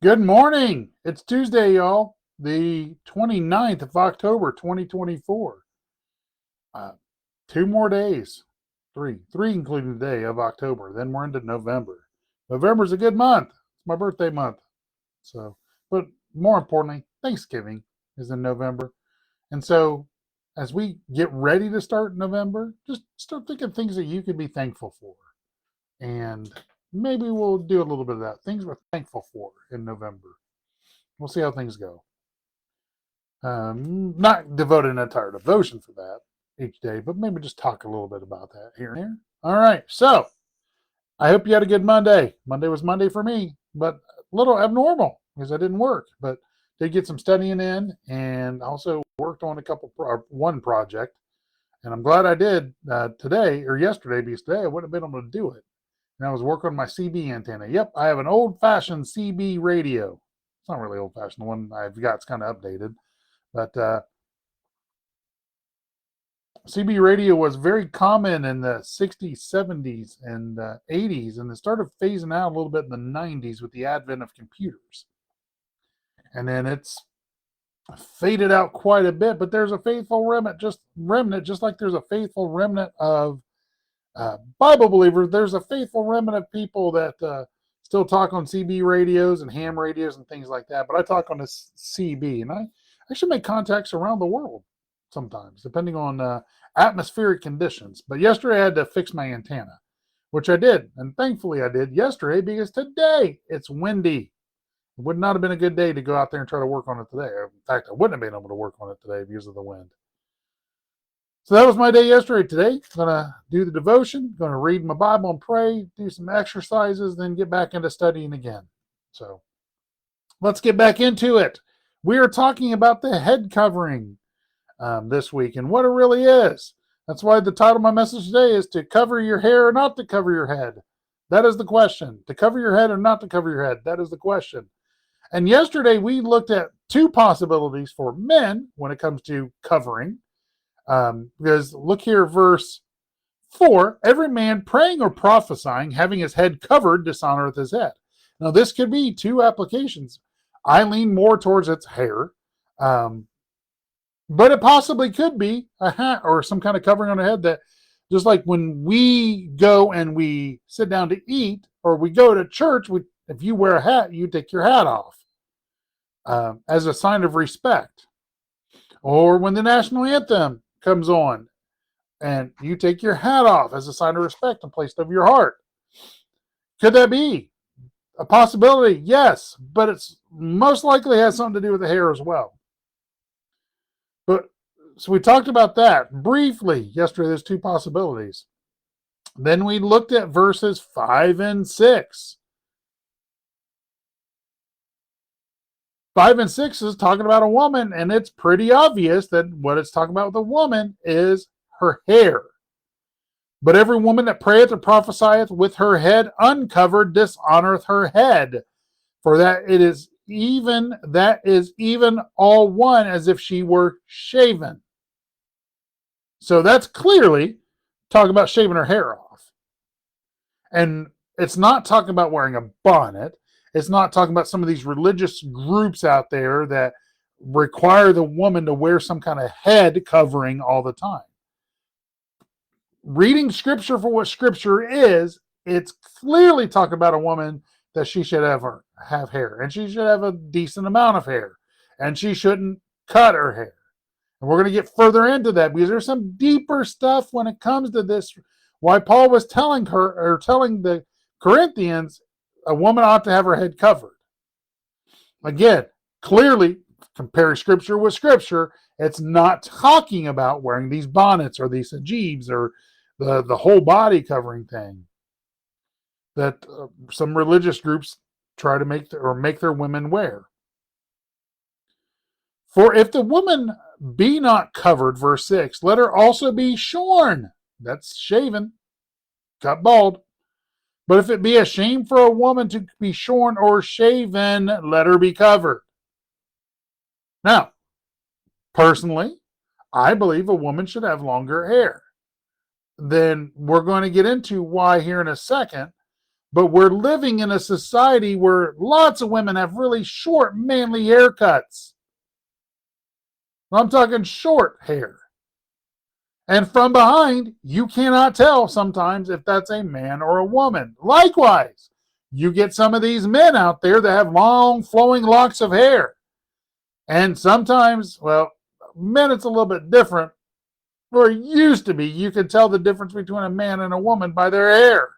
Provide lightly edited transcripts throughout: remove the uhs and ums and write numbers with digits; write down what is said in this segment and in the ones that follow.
Good morning. It's Tuesday, y'all, the 29th of October, 2024. Uh, 2 more days, three including the day of October. Then we're into November. November's a good month. It's my birthday month. So, but more importantly, Thanksgiving is in November. And so, as we get ready to start November, just start thinking things that you could be thankful for. And maybe we'll do a little bit of that. Things we're thankful for in November. We'll see how things go. Not devote an entire devotion for that each day, but maybe just talk a little bit about that here and there. All right. So I hope you had a good Monday. Monday was Monday for me, but a little abnormal because I didn't work, but did get some studying in and also worked on one project. And I'm glad I did today or yesterday because today I wouldn't have been able to do it. And I was working on my CB antenna. Yep, I have an old fashioned CB radio. It's not really old fashioned. The one I've got is kind of updated. But CB radio was very common in the 60s, 70s, and 80s, and it started phasing out a little bit in the 90s with the advent of computers. And then it's faded out quite a bit, but there's a faithful remnant, just like there's a faithful remnant of Bible believers. There's a faithful remnant of people that still talk on CB radios and ham radios and things like that. But I talk on this CB, and I actually make contacts around the world sometimes, depending on atmospheric conditions. But yesterday I had to fix my antenna, which I did. And thankfully I did yesterday because today it's windy. It would not have been a good day to go out there and try to work on it today. In fact, I wouldn't have been able to work on it today because of the wind. So that was my day yesterday. Today, I'm going to do the devotion, going to read my Bible and pray, do some exercises, then get back into studying again. So let's get back into it. We are talking about the head covering this week and what it really is. That's why the title of my message today is to cover your hair or not to cover your head. That is the question. To cover your head or not to cover your head. That is the question. And yesterday we looked at two possibilities for men when it comes to covering. Because look here, verse 4, every man praying or prophesying, having his head covered, dishonoreth his head. Now, this could be two applications. I lean more towards its hair, but it possibly could be a hat or some kind of covering on the head that, just like when we go and we sit down to eat or we go to church, if you wear a hat, you take your hat off as a sign of respect. Or when the national anthem comes on and you take your hat off as a sign of respect and place it over your heart. Could that be a possibility? Yes, but it's most likely has something to do with the hair as well. But so we talked about that briefly yesterday. There's two possibilities. Then we looked at verses 5 and 6. 5 and 6 is talking about a woman, and it's pretty obvious that what it's talking about with a woman is her hair. But every woman that prayeth or prophesieth with her head uncovered dishonoreth her head, for that is even all one as if she were shaven. So that's clearly talking about shaving her hair off. And it's not talking about wearing a bonnet. It's not talking about some of these religious groups out there that require the woman to wear some kind of head covering all the time. Reading scripture for what scripture is, it's clearly talking about a woman that she should have hair, and she should have a decent amount of hair, and she shouldn't cut her hair. And we're going to get further into that because there's some deeper stuff when it comes to this. Why Paul was telling the Corinthians, a woman ought to have her head covered. Again, clearly, comparing scripture with scripture, it's not talking about wearing these bonnets or these hijabs or the whole body covering thing that some religious groups try to make their women wear. For if the woman be not covered, verse 6, let her also be shorn. That's shaven, cut bald. But if it be a shame for a woman to be shorn or shaven, let her be covered. Now, personally, I believe a woman should have longer hair. Then we're going to get into why here in a second. But we're living in a society where lots of women have really short, manly haircuts. I'm talking short hair. And from behind, you cannot tell sometimes if that's a man or a woman. Likewise, you get some of these men out there that have long, flowing locks of hair. And sometimes, well, men, it's a little bit different. Or it used to be, you can tell the difference between a man and a woman by their hair.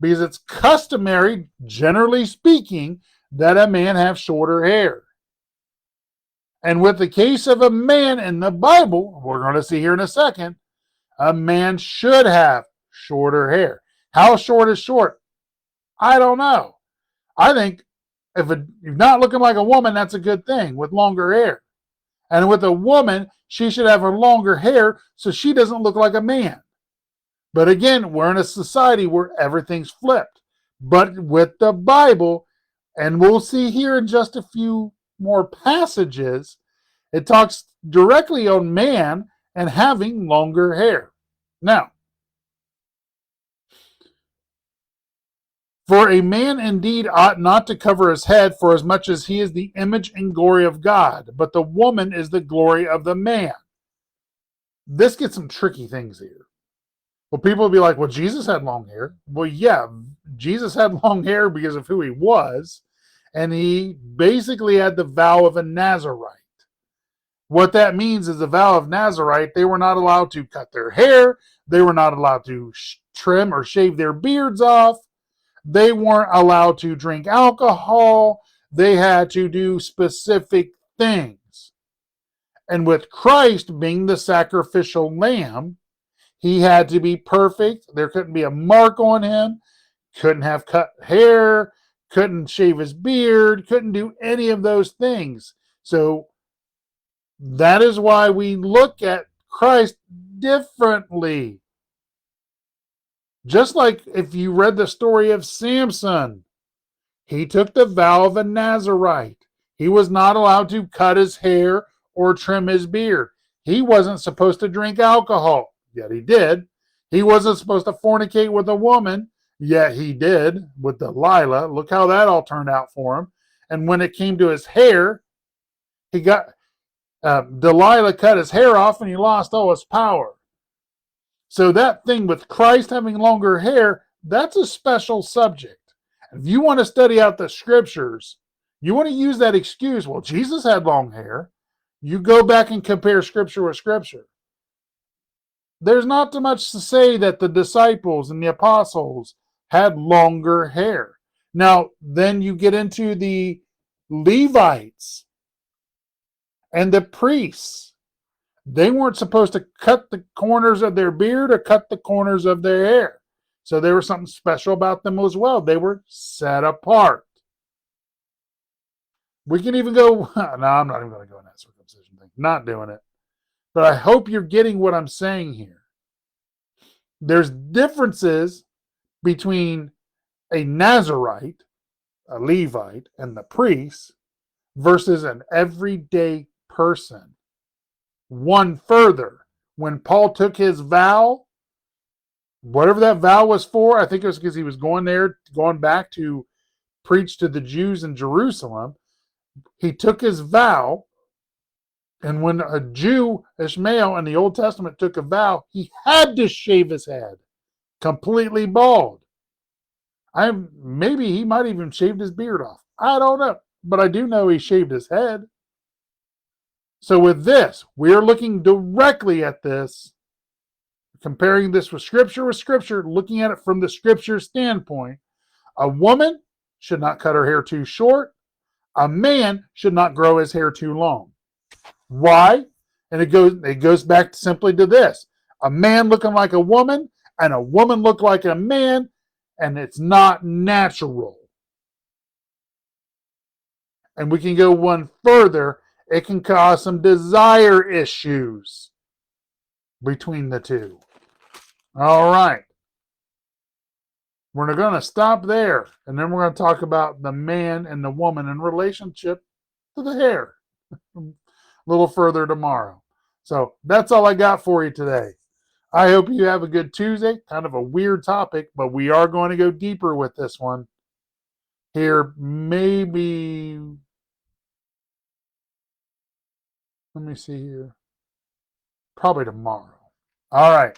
Because it's customary, generally speaking, that a man have shorter hair. And with the case of a man in the Bible, we're going to see here in a second, a man should have shorter hair. How short is short? I don't know. I think if you're not looking like a woman, that's a good thing with longer hair. And with a woman, she should have her longer hair so she doesn't look like a man. But again, we're in a society where everything's flipped. But with the Bible, and we'll see here in just a few more passages, it talks directly on man and having longer hair. Now, for a man indeed ought not to cover his head, for as much as he is the image and glory of God, but the woman is the glory of the man. This gets some tricky things here. Well, people will be like, well, Jesus had long hair. Well, yeah, Jesus had long hair because of who he was, and he basically had the vow of a Nazarite. What that means is the vow of Nazarite, they were not allowed to cut their hair, they were not allowed to trim or shave their beards off, they weren't allowed to drink alcohol, they had to do specific things. And with Christ being the sacrificial lamb, he had to be perfect. There couldn't be a mark on him, couldn't have cut hair, couldn't shave his beard, couldn't do any of those things. So that is why we look at Christ differently. Just like if you read the story of Samson, he took the vow of a Nazarite. He was not allowed to cut his hair or trim his beard. He wasn't supposed to drink alcohol, yet he did. He wasn't supposed to fornicate with a woman, yet he did with Delilah. Look how that all turned out for him. And when it came to his hair, he got Delilah cut his hair off and he lost all his power. So that thing with Christ having longer hair, that's a special subject. If you want to study out the scriptures, you want to use that excuse, well, Jesus had long hair. You go back and compare scripture with scripture. There's not too much to say that the disciples and the apostles had longer hair. Now, then you get into the Levites and the priests. They weren't supposed to cut the corners of their beard or cut the corners of their hair. So there was something special about them as well. They were set apart. We can even go, no, I'm not even going to go in that circumcision thing. Not doing it. But I hope you're getting what I'm saying here. There's differences between a Nazarite, a Levite, and the priest versus an everyday person. One further, when Paul took his vow, whatever that vow was for, I think it was because he was going back to preach to the Jews in Jerusalem. He took his vow, and when a Jew, Ishmael, in the Old Testament took a vow, he had to shave his head, completely bald. Maybe he might even shaved his beard off. I don't know, but I do know he shaved his head. So with this, we are looking directly at this, comparing this with scripture, looking at it from the scripture standpoint. A woman should not cut her hair too short. A man should not grow his hair too long. Why? And it goes back simply to this. A man looking like a woman and a woman look like a man, and it's not natural. And we can go one further. It can cause some desire issues between the two. All right. We're going to stop there, and then we're going to talk about the man and the woman in relationship to the hair a little further tomorrow. So that's all I got for you today. I hope you have a good Tuesday. Kind of a weird topic, but we are going to go deeper with this one here. Maybe, let me see here. Probably tomorrow. All right.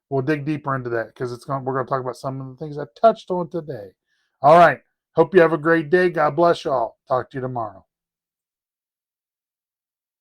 We'll dig deeper into that because we're going to talk about some of the things I touched on today. All right. Hope you have a great day. God bless y'all. Talk to you tomorrow.